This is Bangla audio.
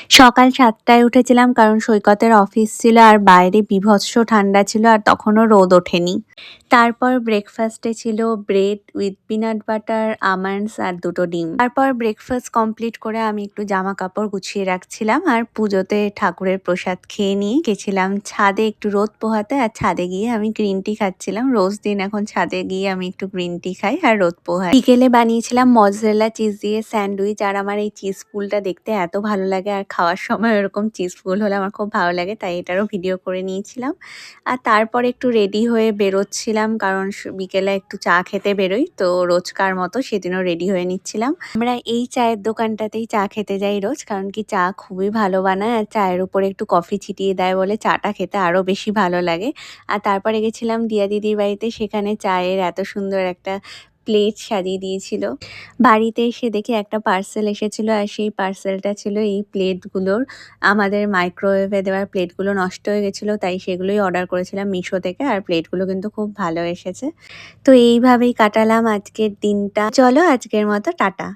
সকাল ৭টায় উঠেছিলাম কারণ সৈকতের অফিস ছিল আর বাইরে বীভৎস ঠান্ডা ছিল আর তখনও রোদ ওঠেনি। তারপর ব্রেকফাস্টে ছিল bread with peanut butter, almonds আর ২ টো ডিম। তারপর ব্রেকফাস্ট কমপ্লিট করে আমি একটু জামাকাপড় গুছিয়ে রাখছিলাম আর পুজোতে ঠাকুরের প্রসাদ খেয়ে নিয়ে গেছিলাম ছাদে একটু রোদ পোহাতে। আর ছাদে গিয়ে আমি গ্রিন টি খাচ্ছিলাম। রোজ দিন এখন ছাদে গিয়ে আমি একটু গ্রিন টি খাই আর রোদ পোহাই। বিকেলে বানিয়েছিলাম মজরেলা চিজ দিয়ে স্যান্ডউইচ। আর আমার এই চিজ ফুলটা দেখতে এত ভালো লাগে আর খাওয়ার সময় এরকম চিজ ফুল হলে আমার খুব ভালো লাগে, তাই এটারও ভিডিও করে নিয়েছিলাম। আর তারপরে একটু রেডি হয়ে বেরোচ্ছিলাম কারণ বিকেলে একটু চা খেতে বেরোই, তো রোজকার মতো সেদিনও রেডি হয়ে নিচ্ছিলাম। আমরা এই চায়ের দোকানটাতেই চা খেতে যাই রোজ, কারণ কি চা খুবই ভালো বানায় আর চায়ের উপরে একটু কফি ছিটিয়ে দেয় বলে চাটা খেতে আরও বেশি ভালো লাগে। আর তারপরে গেছিলাম দিয়া দিদির বাড়িতে, সেখানে চায়ের এত সুন্দর একটা প্লেট সাজিয়ে দিয়েছিল। বাড়িতে এসে দেখি একটা পার্সেল এসেছিল আর সেই পার্সেলটা ছিল এই প্লেটগুলোর। আমাদের মাইক্রোওয়েভে দেওয়ার প্লেটগুলো নষ্ট হয়ে গেছিলো, তাই সেগুলোই অর্ডার করেছিলাম মিশো থেকে। আর প্লেটগুলো কিন্তু খুব ভালো এসেছে। তো এইভাবেই কাটালাম আজকের দিনটা। চলো আজকের মতো টাটা।